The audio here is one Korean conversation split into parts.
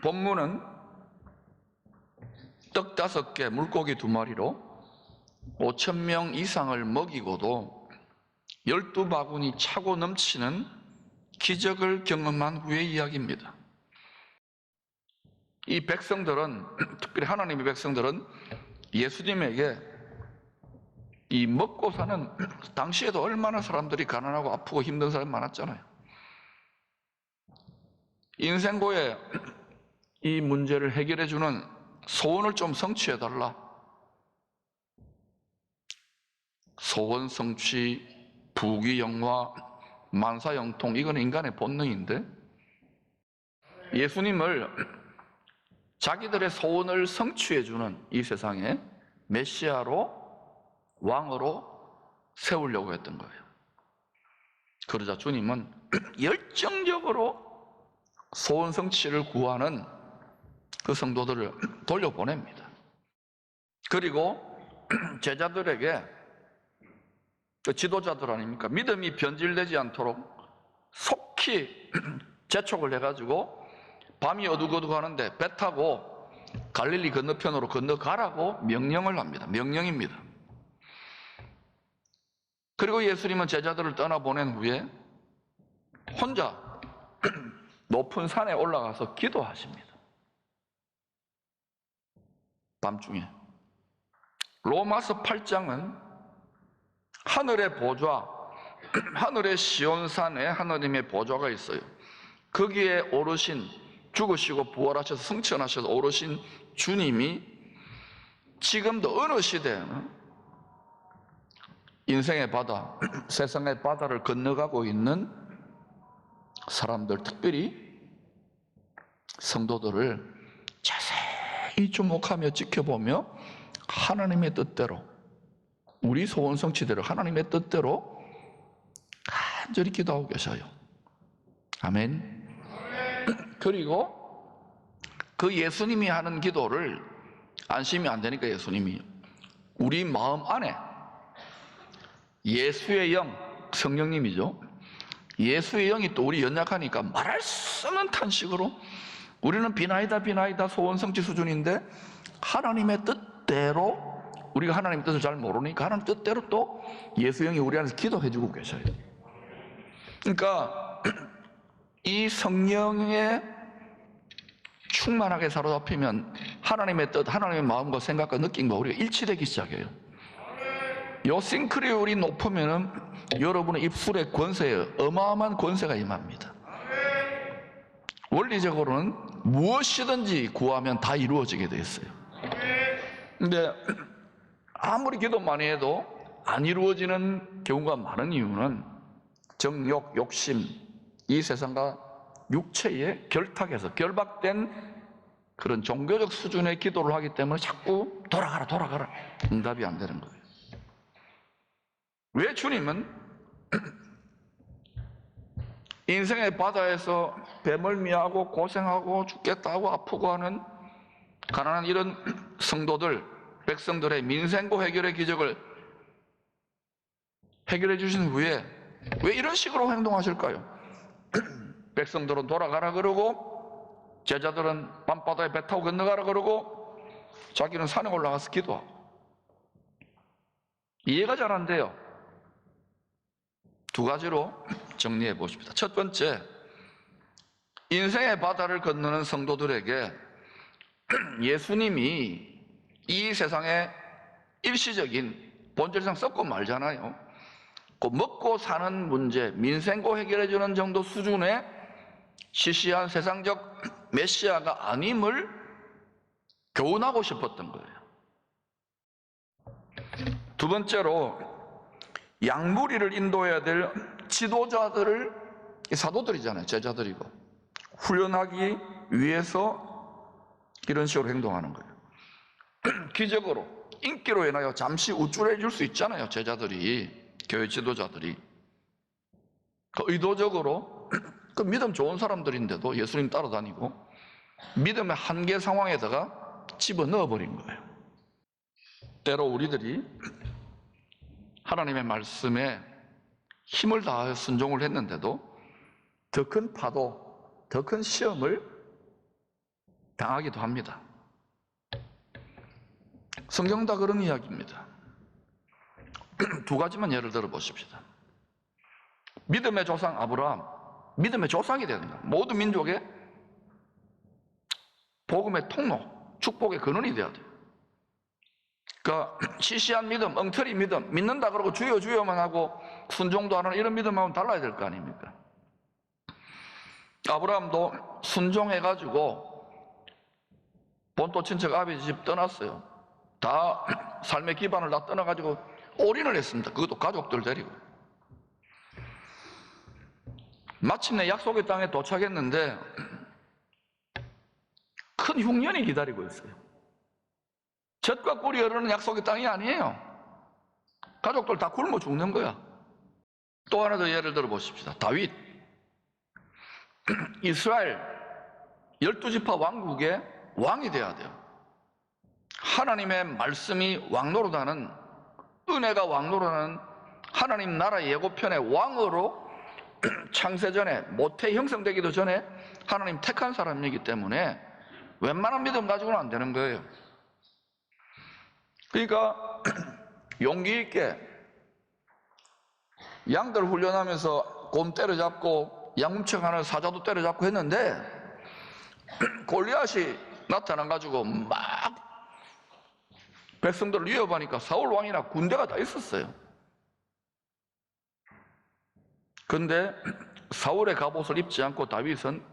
본문은 떡 5개, 물고기 2마리로 5,000명 이상을 먹이고도 12바구니 차고 넘치는 기적을 경험한 후의 이야기입니다. 이 백성들은, 특별히 하나님의 백성들은 예수님에게 이 먹고 사는, 당시에도 얼마나 사람들이 가난하고 아프고 힘든 사람이 많았잖아요. 인생고의 이 문제를 해결해 주는 소원을 좀 성취해 달라. 소원 성취, 부귀영화, 만사형통, 이건 인간의 본능인데 예수님을 자기들의 소원을 성취해 주는 이 세상에 메시아로, 왕으로 세우려고 했던 거예요. 그러자 주님은 열정적으로 소원 성취를 구하는 그 성도들을 돌려보냅니다. 그리고 제자들에게, 그 지도자들 아닙니까? 믿음이 변질되지 않도록 속히 재촉을 해가지고 밤이 어둑어둑하는데 배 타고 갈릴리 건너편으로 건너가라고 명령을 합니다. 명령입니다. 그리고 예수님은 제자들을 떠나보낸 후에 혼자 높은 산에 올라가서 기도하십니다. 밤중에. 로마서 8장은 하늘의 보좌, 하늘의 시온산에 하나님의 보좌가 있어요. 거기에 오르신, 죽으시고 부활하셔서 승천하셔서 오르신 주님이 지금도 어느 시대에는 인생의 바다, 세상의 바다를 건너가고 있는 사람들, 특별히 성도들을 자세히 주목하며 지켜보며 하나님의 뜻대로, 우리 소원 성취대로 하나님의 뜻대로 간절히 기도하고 계셔요. 아멘. 그리고 그 예수님이 하는 기도를 안심이 안 되니까 예수님이 우리 마음 안에 예수의 영, 성령님이죠. 예수의 영이 또 우리 연약하니까 말할 수 없는 탄식으로 우리는 비나이다 비나이다 소원 성취 수준인데 하나님의 뜻대로, 우리가 하나님의 뜻을 잘 모르니까 하나님 뜻대로 또 예수의 영이 우리 안에서 기도해 주고 계셔요. 그러니까 이 성령에 충만하게 사로잡히면 하나님의 뜻, 하나님의 마음과 생각과 느낌과 우리가 일치되기 시작해요. 요 싱크로율이 높으면은 여러분의 입술의 권세에 어마어마한 권세가 임합니다. 원리적으로는 무엇이든지 구하면 다 이루어지게 되어 있어요. 근데 아무리 기도 많이 해도 안 이루어지는 경우가 많은 이유는 정욕, 욕심, 이 세상과 육체의 결탁에서 결박된 그런 종교적 수준의 기도를 하기 때문에 자꾸 돌아가라 응답이 안 되는 거예요. 왜 주님은 인생의 바다에서 배멀미하고 고생하고 죽겠다고 아프고 하는 가난한 이런 성도들, 백성들의 민생고 해결의 기적을 해결해 주신 후에 왜 이런 식으로 행동하실까요? 백성들은 돌아가라 그러고 제자들은 밤바다에 배 타고 건너가라 그러고 자기는 산에 올라가서 기도하고. 이해가 잘 안 돼요. 2가지로 정리해 보십니다. 첫 번째, 인생의 바다를 건너는 성도들에게 예수님이 이 세상에 일시적인, 본질상 썩고 말잖아요. 그 먹고 사는 문제, 민생고 해결해 주는 정도 수준의 시시한 세상적 메시아가 아님을 교훈하고 싶었던 거예요. 2번째로 양무리를 인도해야 될 지도자들을, 사도들이잖아요, 제자들이고, 훈련하기 위해서 이런 식으로 행동하는 거예요. 기적으로, 인기로 인하여 잠시 우쭐해 줄 수 있잖아요, 제자들이, 교회 지도자들이. 의도적으로 그 믿음 좋은 사람들인데도 예수님 따라다니고 믿음의 한계 상황에다가 집어넣어버린 거예요. 때로 우리들이 하나님의 말씀에 힘을 다하여 순종을 했는데도 더 큰 파도, 더 큰 시험을 당하기도 합니다. 성경 다 그런 이야기입니다. 두 가지만 예를 들어 보십시다. 믿음의 조상 아브라함, 믿음의 조상이 된다. 모든 민족의 복음의 통로, 축복의 근원이 되어야 돼요. 그러니까 시시한 믿음, 엉터리 믿음, 믿는다 그러고 주여 주여만 하고 순종도 안 하는 이런 믿음하고는 달라야 될 거 아닙니까? 아브라함도 순종해가지고 본토 친척 아버지 집 떠났어요. 다 삶의 기반을 다 떠나가지고 올인을 했습니다. 그것도 가족들 데리고. 마침내 약속의 땅에 도착했는데 큰 흉년이 기다리고 있어요. 젖과 꿀이 흐르는 약속의 땅이 아니에요. 가족들 다 굶어 죽는 거야. 또 하나 더 예를 들어 보십시다. 다윗, 이스라엘 12지파 왕국의 왕이 돼야 돼요. 하나님의 말씀이 왕노릇하는, 은혜가 왕노릇하는 하나님 나라 예고편의 왕으로 창세전에, 모태 형성되기도 전에 하나님 택한 사람이기 때문에 웬만한 믿음 가지고는 안 되는 거예요. 그러니까 용기 있게 양들 훈련하면서 곰 때려잡고 양뭉쳐가는 사자도 때려잡고 했는데 골리앗이 나타나가지고 막 백성들을 위협하니까 사울 왕이나 군대가 다 있었어요. 그런데 사울의 갑옷을 입지 않고 다윗은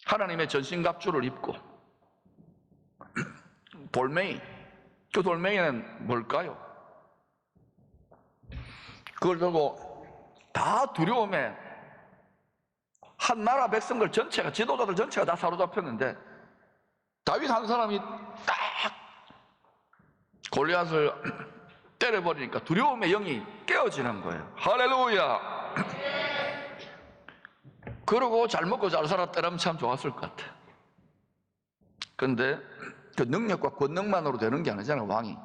하나님의 전신갑주를 입고 돌멩이, 그 돌멩이는 뭘까요? 그걸 들고 다 두려움에 한 나라 백성들 전체가, 지도자들 전체가 다 사로잡혔는데 다윗 한 사람이 딱 골리앗을 때려버리니까 두려움의 영이 깨어지는 거예요. 할렐루야. 그러고 잘 먹고 잘 살았더라면 참 좋았을 것 같아요. 그런데 그 능력과 권능만으로 되는 게 아니잖아요. 왕이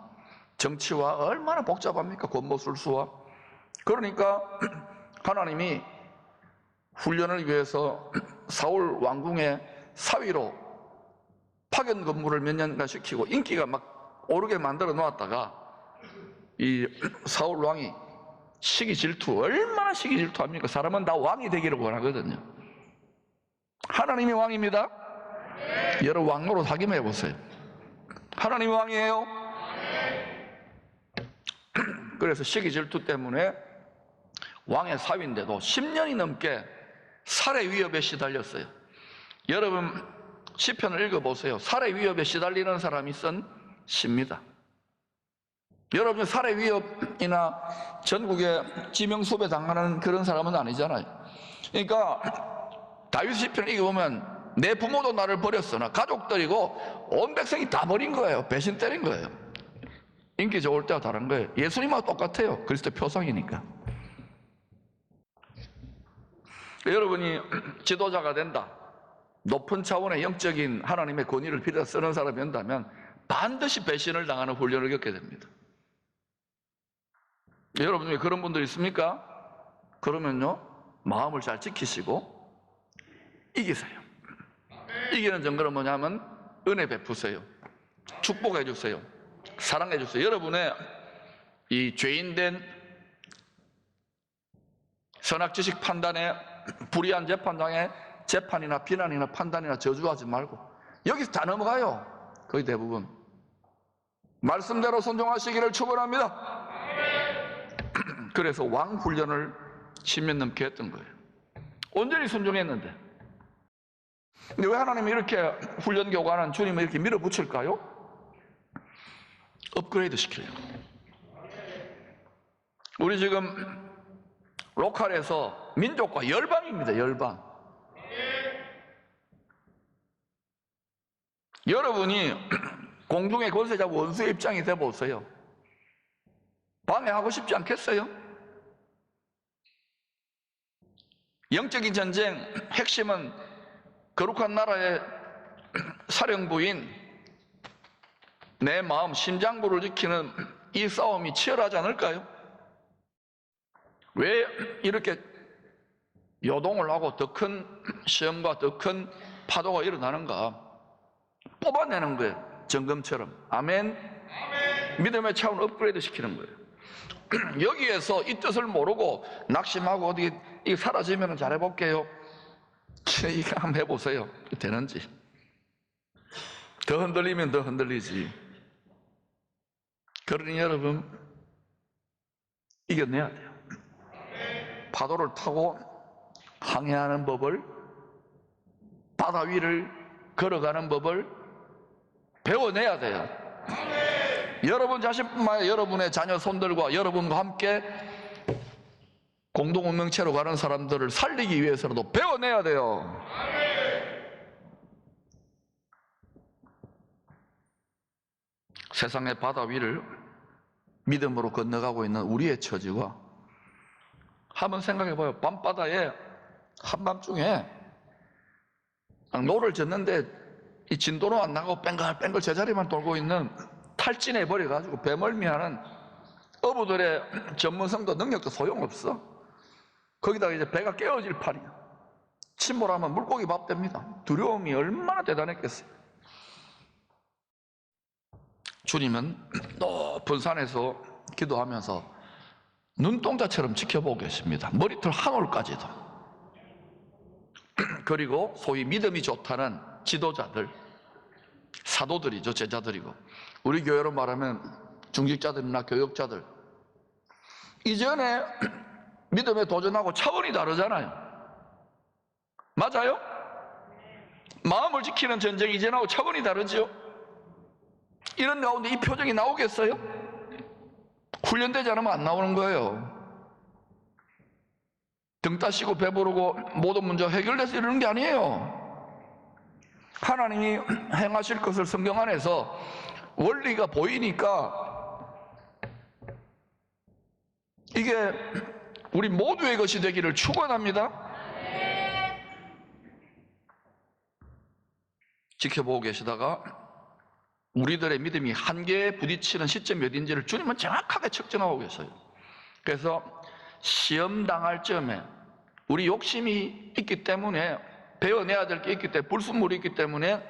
정치와 얼마나 복잡합니까? 권모술수와. 그러니까 하나님이 훈련을 위해서 사울 왕궁의 사위로 파견 근무를 몇 년간 시키고 인기가 막 오르게 만들어 놓았다가 이 사울 왕이 시기 질투, 얼마나 시기 질투합니까? 사람은 다 왕이 되기를 원하거든요. 하나님이 왕입니다. 여러분 왕노릇 하기만 해보세요. 하나님이 왕이에요. 그래서 시기 질투 때문에 왕의 사위인데도 10년이 넘게 살해 위협에 시달렸어요. 여러분 시편을 읽어보세요. 살해 위협에 시달리는 사람이 쓴 시입니다. 여러분 살해 위협이나 전국에 지명수배 당하는 그런 사람은 아니잖아요. 그러니까 다윗 시편을 읽어보면 내 부모도 나를 버렸으나 가족들이고 온 백성이 다 버린 거예요. 배신 때린 거예요. 인기 좋을 때와 다른 거예요. 예수님하고 똑같아요. 그리스도 표상이니까. 여러분이 지도자가 된다, 높은 차원의 영적인 하나님의 권위를 빌어 쓰는 사람이 된다면 반드시 배신을 당하는 훈련을 겪게 됩니다. 여러분 중에 그런 분들 있습니까? 그러면요 마음을 잘 지키시고 이기세요. 이기는 증거는 뭐냐면 은혜 베푸세요. 축복해 주세요. 사랑해 주세요. 여러분의 이 죄인된 선악지식 판단에, 불의한 재판장에 재판이나 비난이나 판단이나 저주하지 말고 여기서 다 넘어가요. 거의 대부분. 말씀대로 순종하시기를 축원합니다. 그래서 왕 훈련을 10년 넘게 했던 거예요. 온전히 순종했는데. 근데 왜 하나님이 이렇게 훈련 교관은 주님을 이렇게 밀어붙일까요? 업그레이드 시켜요. 우리 지금 로컬에서 민족과 열방입니다. 열방. 여러분이 공중의 권세자 원수의 입장이 되어보세요. 방해하고 싶지 않겠어요? 영적인 전쟁 핵심은 거룩한 나라의 사령부인 내 마음, 심장부를 지키는 이 싸움이 치열하지 않을까요? 왜 이렇게 요동을 하고 더 큰 시험과 더 큰 파도가 일어나는가? 뽑아내는 거예요. 점검처럼. 아멘. 믿음의 차원 업그레이드 시키는 거예요. 여기에서 이 뜻을 모르고 낙심하고 어디 이거 사라지면 잘해볼게요. 이거 한번 해보세요. 되는지. 더 흔들리면 더 흔들리지. 그러니 여러분 이겨내야 돼요. 파도를 타고 항해하는 법을, 바다 위를 걸어가는 법을 배워내야 돼요. 여러분 자신뿐만 아니라 여러분의 자녀 손들과 여러분과 함께 공동운명체로 가는 사람들을 살리기 위해서라도 배워내야 돼요. 세상의 바다 위를 믿음으로 건너가고 있는 우리의 처지와 한번 생각해봐요. 밤바다에 한밤중에 노를 젓는데 이 진도는 안 나가고 뺑글뺑글 제자리만 돌고 있는 탈진해 버려가지고 배멀미하는 어부들의 전문성도 능력도 소용없어. 거기다가 이제 배가 깨어질 판이야. 침몰하면 물고기 밥 됩니다. 두려움이 얼마나 대단했겠어요. 주님은 높은 산에서 기도하면서 눈동자처럼 지켜보고 계십니다. 머리털 한 올까지도. 그리고 소위 믿음이 좋다는 지도자들, 사도들이죠. 제자들이고, 우리 교회로 말하면 중직자들이나 교역자들, 이전에 믿음에 도전하고 차원이 다르잖아요. 맞아요? 마음을 지키는 전쟁이 이전하고 차원이 다르죠. 이런 가운데 이 표정이 나오겠어요? 훈련되지 않으면 안 나오는 거예요. 등 따시고 배부르고 모든 문제가 해결돼서 이러는 게 아니에요. 하나님이 행하실 것을 성경 안에서 원리가 보이니까 이게 우리 모두의 것이 되기를 축원합니다. 지켜보고 계시다가 우리들의 믿음이 한계에 부딪히는 시점 몇인지를 주님은 정확하게 측정하고 계세요. 그래서 시험 당할 점에 우리 욕심이 있기 때문에, 배워내야 될 게 있기 때문에, 불순물이 있기 때문에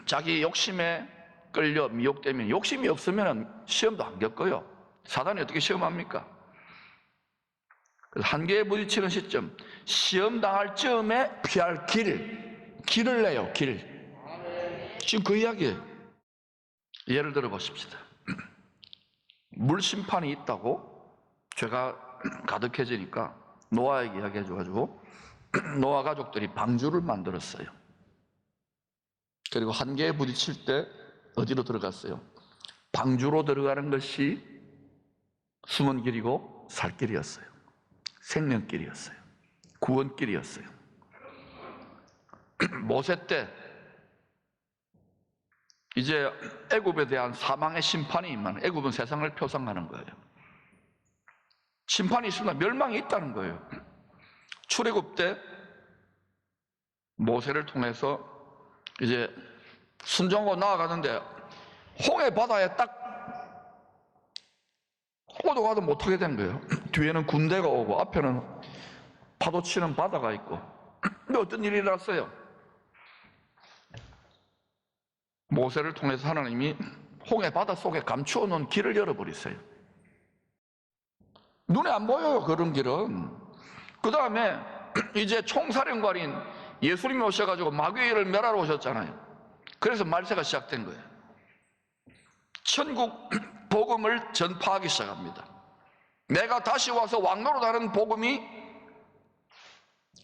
자기 욕심에 끌려 미혹되면, 욕심이 없으면 시험도 안 겪어요. 사단이 어떻게 시험합니까? 그래서 한계에 부딪히는 시점, 시험 당할 점에 피할 길을 내요. 지금 그 이야기예요. 예를 들어 보십시다. 물 심판이 있다고 죄가 가득해지니까 노아에게 이야기해줘가지고 노아 가족들이 방주를 만들었어요. 그리고 한계에 부딪힐 때 어디로 들어갔어요? 방주로 들어가는 것이 숨은 길이고 살 길이었어요. 생명길이었어요. 구원길이었어요. 모세 때 이제 애굽에 대한 사망의 심판이 임하는, 애굽은 세상을 표상하는 거예요. 심판이 있으면 멸망이 있다는 거예요. 출애굽 때 모세를 통해서 이제 순종하고 나아가는데 홍해 바다에 딱 오도 가도 못하게 된 거예요. 뒤에는 군대가 오고 앞에는 파도 치는 바다가 있고. 근데 어떤 일이 일어났어요? 모세를 통해서 하나님이 홍해 바다 속에 감추어 놓은 길을 열어버렸어요. 눈에 안 보여요, 그런 길은. 그 다음에 이제 총사령관인 예수님이 오셔가지고 마귀를 멸하러 오셨잖아요. 그래서 말세가 시작된 거예요. 천국 복음을 전파하기 시작합니다. 내가 다시 와서 왕노로 다는 복음이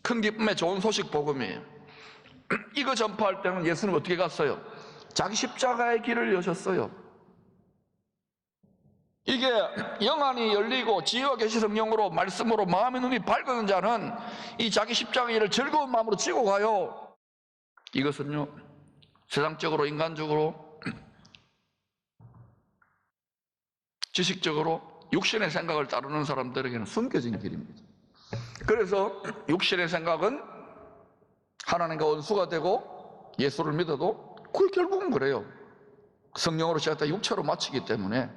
큰 기쁨의 좋은 소식 복음이에요. 이거 전파할 때는 예수님 어떻게 갔어요? 자기 십자가의 길을 여셨어요. 이게 영안이 열리고 지혜와 계시 성령으로 말씀으로 마음의 눈이 밝은 자는 이 자기 십자가의 길을 즐거운 마음으로 지고 가요. 이것은요, 세상적으로, 인간적으로, 지식적으로 육신의 생각을 따르는 사람들에게는 숨겨진 길입니다. 그래서 육신의 생각은 하나님과 원수가 되고 예수를 믿어도 그 결국은 그래요. 성령으로 시작했다 육체로 마치기 때문에.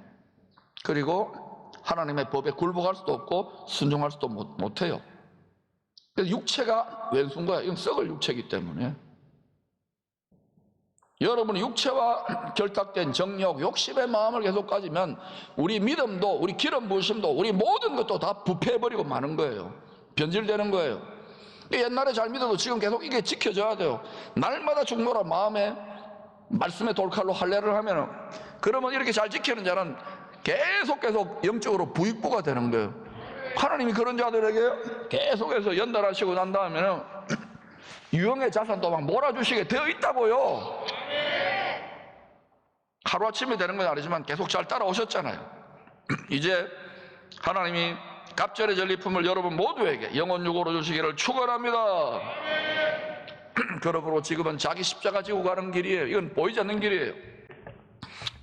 그리고 하나님의 법에 굴복할 수도 없고 순종할 수도 못해요. 그래서 육체가 왼수인 거야. 이건 썩을 육체이기 때문에. 여러분이 육체와 결탁된 정욕, 욕심의 마음을 계속 가지면 우리 믿음도, 우리 기름 부으심도, 우리 모든 것도 다 부패해버리고 마는 거예요. 변질되는 거예요. 옛날에 잘 믿어도 지금 계속 이게 지켜져야 돼요. 날마다 죽노라 마음에 말씀의 돌칼로 할례를 하면은, 그러면 이렇게 잘 지키는 자는 계속 영적으로 부익부가 되는 거예요. 하나님이 그런 자들에게 계속해서 연달하시고 난 다음에는 유형의 자산도 막 몰아주시게 되어 있다고요. 하루아침에 되는 건 아니지만 계속 잘 따라오셨잖아요. 이제 하나님이 갑절의 전리품을 여러분 모두에게 영원유고로 주시기를 축원합니다. 그러므로 지금은 자기 십자가 지고 가는 길이에요. 이건 보이지 않는 길이에요.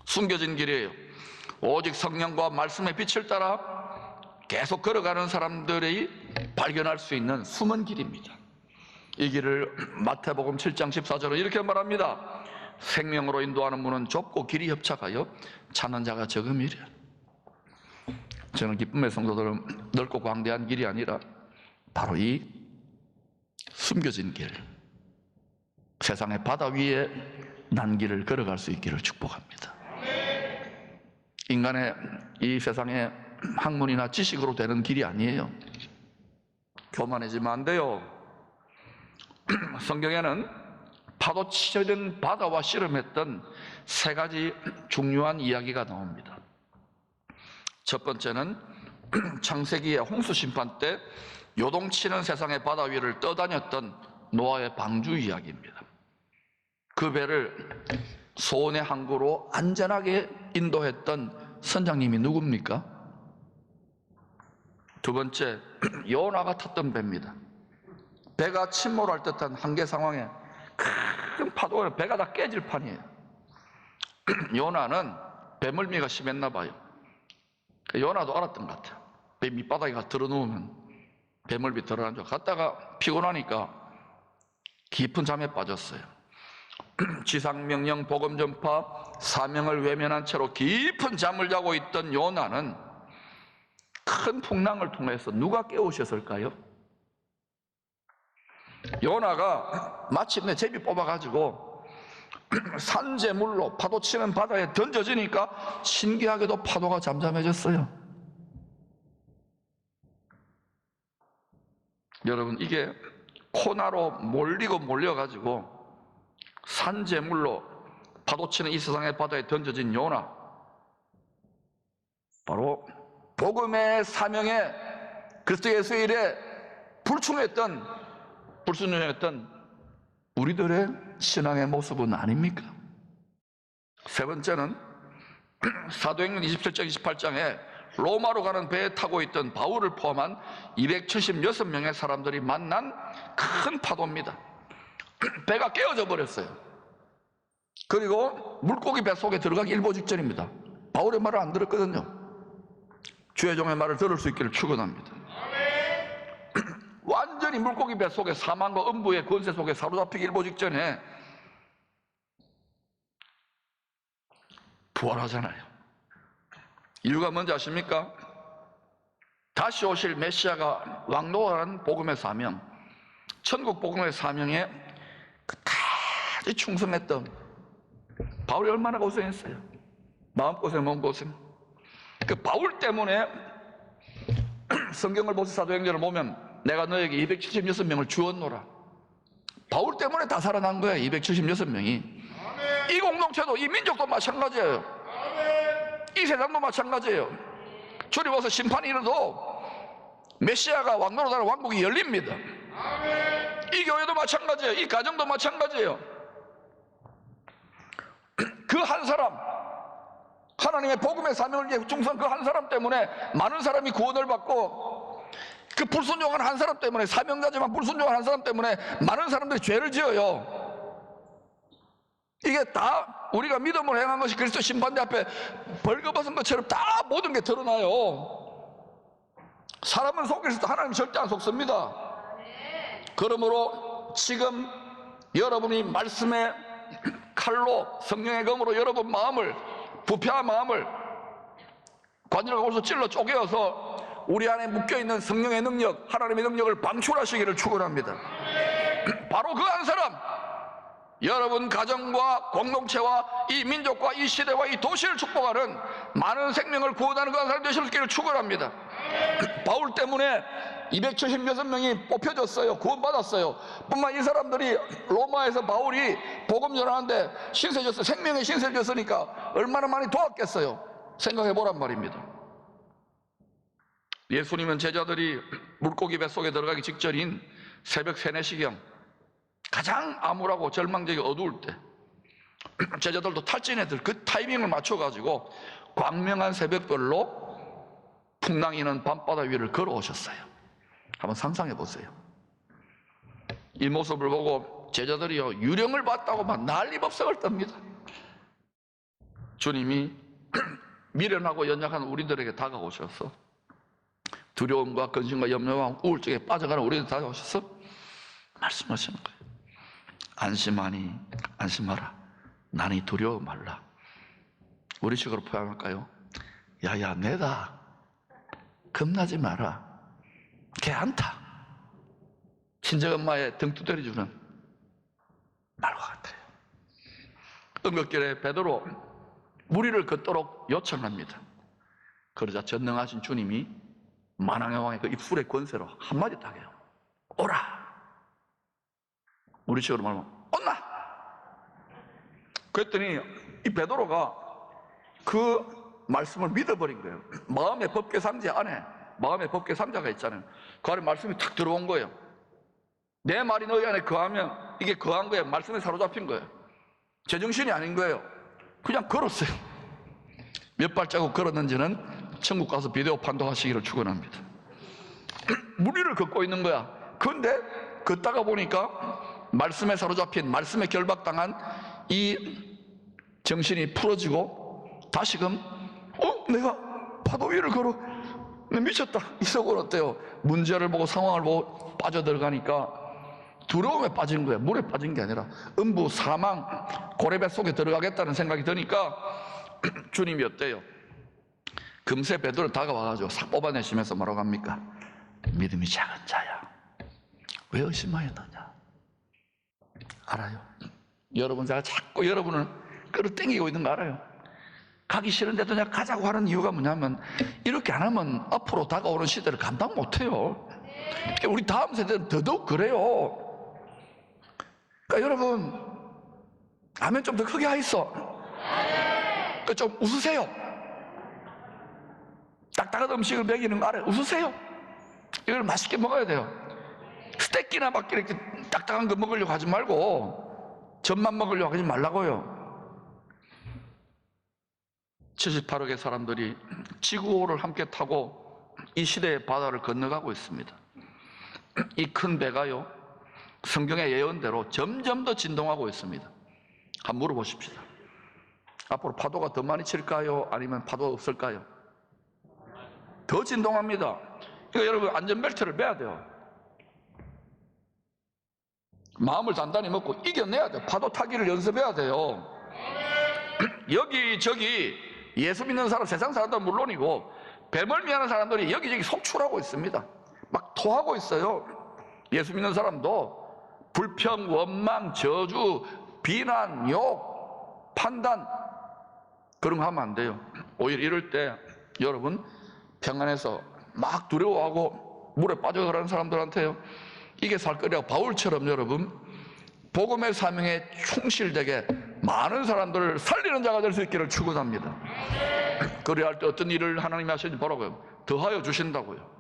숨겨진 길이에요. 오직 성령과 말씀의 빛을 따라 계속 걸어가는 사람들이 발견할 수 있는 숨은 길입니다. 이 길을 마태복음 7장 14절은 이렇게 말합니다. 생명으로 인도하는 문은 좁고 길이 협착하여 찾는 자가 적음이랴. 저는 기쁨의 성도들은 넓고 광대한 길이 아니라 바로 이 숨겨진 길, 세상의 바다 위에 난 길을 걸어갈 수 있기를 축복합니다. 인간의 이 세상의 학문이나 지식으로 되는 길이 아니에요. 교만해지면 안 돼요. 성경에는 파도 치는 바다와 씨름했던 세 가지 중요한 이야기가 나옵니다. 첫 번째는 창세기의 홍수 심판 때 요동치는 세상의 바다 위를 떠다녔던 노아의 방주 이야기입니다. 그 배를 소원의 항구로 안전하게 인도했던 선장님이 누굽니까? 두 번째, 요나가 탔던 배입니다. 배가 침몰할 듯한 한계 상황에 큰 파도가 배가 다 깨질 판이에요. 요나는 배멀미가 심했나 봐요. 요나도 알았던 것 같아요. 배 밑바닥에 가 들어누우면 배멀미 들어간 줄 갔다가 피곤하니까 깊은 잠에 빠졌어요. 지상명령 복음 전파 사명을 외면한 채로 깊은 잠을 자고 있던 요나는 큰 풍랑을 통해서 누가 깨우셨을까요? 요나가 마침내 제비 뽑아가지고 산재물로 파도 치는 바다에 던져지니까 신기하게도 파도가 잠잠해졌어요. 여러분, 이게 코나로 몰리고 몰려가지고 산재물로 파도 치는 이 세상의 바다에 던져진 요나, 바로 복음의 사명에 그리스도 예수의 일에 불순종했던 우리들의 신앙의 모습은 아닙니까? 세 번째는 사도행전 27장 28장에 로마로 가는 배에 타고 있던 바울을 포함한 276명의 사람들이 만난 큰 파도입니다. 배가 깨어져 버렸어요. 그리고 물고기 배 속에 들어가기 일보 직전입니다. 바울의 말을 안 들었거든요. 주의 종의 말을 들을 수 있기를 축원합니다. 완전히 물고기 배 속에 사망과 음부의 권세 속에 사로잡히기 일보 직전에 부활하잖아요. 이유가 뭔지 아십니까? 다시 오실 메시아가 왕노하는 복음의 사명, 천국 복음의 사명에 끝까지 충성했던 바울이 얼마나 고생했어요. 마음고생, 몸고생. 그 바울 때문에 성경을 보세요. 사도행전을 보면 내가 너에게 276명을 주었노라. 바울 때문에 다 살아난 거예요. 276명이. 이 공동체도, 이 민족도 마찬가지예요. 이 세상도 마찬가지예요. 주님 와서 심판이 일어도 메시아가 왕노로 나는 왕국이 열립니다. 이 교회도 마찬가지예요. 이 가정도 마찬가지예요. 그 한 사람, 하나님의 복음의 사명을 위해 충성 그 한 사람 때문에 많은 사람이 구원을 받고, 그 불순종한 한 사람 때문에, 사명자지만 불순종한 한 사람 때문에 많은 사람들이 죄를 지어요. 이게 다 우리가 믿음으로 행한 것이 그리스도 심판대 앞에 벌거벗은 것처럼 다 모든 게 드러나요. 사람은 속일 수도 하나님 절대 안 속습니다. 그러므로 지금 여러분이 말씀의 칼로, 성령의 검으로 여러분 마음을, 부패한 마음을 관절과 골수 찔러 쪼개어서 우리 안에 묶여있는 성령의 능력, 하나님의 능력을 방출하시기를 축원합니다. 바로 그 한 사람, 여러분 가정과 공동체와 이 민족과 이 시대와 이 도시를 축복하는 많은 생명을 구원하는 그런 사람 되시기를 축원합니다. 바울 때문에 276명이 뽑혀졌어요. 구원받았어요. 뿐만 이 사람들이 로마에서 바울이 복음 전하는데 신세 졌어요. 생명의 신세를 졌으니까 얼마나 많이 도왔겠어요. 생각해 보란 말입니다. 예수님은 제자들이 물고기 뱃속에 들어가기 직전인 새벽 3, 4시경 가장 암울하고 절망적이 어두울 때 제자들도 탈진애들 그 타이밍을 맞춰가지고 광명한 새벽별로 풍랑이는 밤바다 위를 걸어오셨어요. 한번 상상해 보세요. 이 모습을 보고 제자들이요 유령을 봤다고 막 난리법석을 떱니다. 주님이 미련하고 연약한 우리들에게 다가오셔서 두려움과 근심과 염려와 우울증에 빠져가는 우리들 다가오셔서 말씀하시는 거예요. 안심하니 안심하라. 나니 두려워 말라. 우리 식으로 표현할까요? 야야 내다. 겁나지 마라. 걔안타. 친정엄마의 등 두드려주는 말과 같아요. 음극결에 베드로 무리를 걷도록 요청합니다. 그러자 전능하신 주님이 만왕의 왕의 그 입술의 권세로 한마디 딱 해요. 오라. 우리 식으로 말하면 온나. 그랬더니 이 베드로가 그 말씀을 믿어버린 거예요. 마음의 법궤 상자 안에 마음의 법궤 상자가 있잖아요. 그 안에 말씀이 탁 들어온 거예요. 내 말이 너희 안에 거하면 이게 거한 거예요. 말씀에 사로잡힌 거예요. 제정신이 아닌 거예요. 그냥 걸었어요. 몇 발자국 걸었는지는 천국 가서 비디오 판독하시기를 축원합니다. 무리를 걷고 있는 거야. 그런데 걷다가 보니까 말씀에 사로잡힌 말씀에 결박당한 이 정신이 풀어지고 다시금 내가 파도 위를 걸어 미쳤다 이 속은 어때요? 문제를 보고 상황을 보고 빠져들어가니까 두려움에 빠진 거예요. 물에 빠진 게 아니라 음부 사망 고래배 속에 들어가겠다는 생각이 드니까 주님이 어때요? 금세 베드로 다가와가지고 싹 뽑아내시면서 뭐라고 합니까? 믿음이 작은 자야 왜 의심하였느냐? 알아요. 여러분 제가 자꾸 여러분을 끌어당기고 있는 거 알아요. 가기 싫은데도 그냥 가자고 하는 이유가 뭐냐면 이렇게 안 하면 앞으로 다가오는 시대를 감당 못해요. 우리 다음 세대는 더더욱 그래요. 그러니까 여러분 아멘 좀 더 크게 하있어. 좀 웃으세요. 딱딱한 음식을 먹이는 거 알아요. 웃으세요. 이걸 맛있게 먹어야 돼요. 스테이크나 막 이렇게 딱딱한 거 먹으려고 하지 말고 젖만 먹으려고 하지 말라고요. 78억의 사람들이 지구호를 함께 타고 이 시대의 바다를 건너가고 있습니다. 이 큰 배가요 성경의 예언대로 점점 더 진동하고 있습니다. 한번 물어보십시다. 앞으로 파도가 더 많이 칠까요? 아니면 파도가 없을까요? 더 진동합니다. 그러니까 여러분 안전벨트를 매야 돼요. 마음을 단단히 먹고 이겨내야 돼요. 파도 타기를 연습해야 돼요. 여기저기 예수 믿는 사람, 세상 사람들은 물론이고 배멀미하는 사람들이 여기저기 속출하고 있습니다. 막 토하고 있어요. 예수 믿는 사람도 불평, 원망, 저주, 비난, 욕, 판단 그런 거 하면 안 돼요. 오히려 이럴 때 여러분 평안해서 막 두려워하고 물에 빠져가는 사람들한테요 이게 살 거리라고 바울처럼 여러분 복음의 사명에 충실되게 많은 사람들을 살리는 자가 될 수 있기를 축원합니다. 그래야 할 때 어떤 일을 하나님이 하시는지 보라고요. 더하여 주신다고요.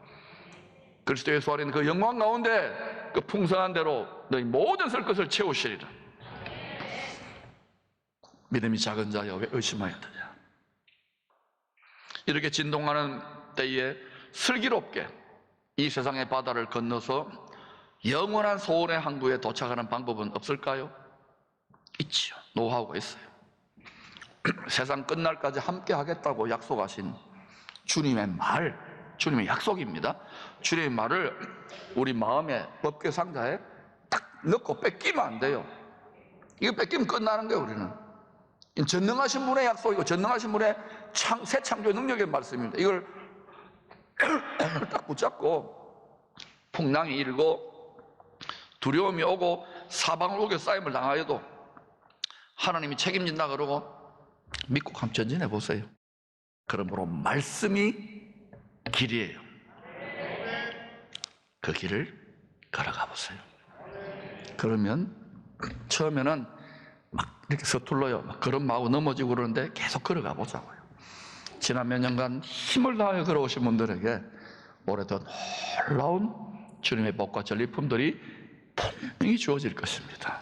그리스도 예수 안에 있는 그 영광 가운데 그 풍성한 대로 너희 모든 설 것을 채우시리라. 믿음이 작은 자여 왜 의심하였느냐. 이렇게 진동하는 때에 슬기롭게 이 세상의 바다를 건너서 영원한 소원의 항구에 도착하는 방법은 없을까요? 있지요. 노하우가 있어요. 세상 끝날까지 함께 하겠다고 약속하신 주님의 말, 주님의 약속입니다. 주님의 말을 우리 마음의 법궤 상자에 딱 넣고 뺏기면 안 돼요. 이거 뺏기면 끝나는 거예요. 우리는 전능하신 분의 약속이고 전능하신 분의 새 창조의 능력의 말씀입니다. 이걸 딱 붙잡고 풍랑이 일고 두려움이 오고 사방을 우겨 쌓임을 당하여도 하나님이 책임진다 그러고 믿고 한번 전진해 보세요. 그러므로 말씀이 길이에요. 그 길을 걸어가 보세요. 그러면 처음에는 막 이렇게 서툴러요. 막 걸음마고 넘어지고 그러는데 계속 걸어가 보자고요. 지난 몇 년간 힘을 다하여 걸어오신 분들에게 올해도 놀라운 주님의 복과 전리품들이 분명히 주어질 것입니다.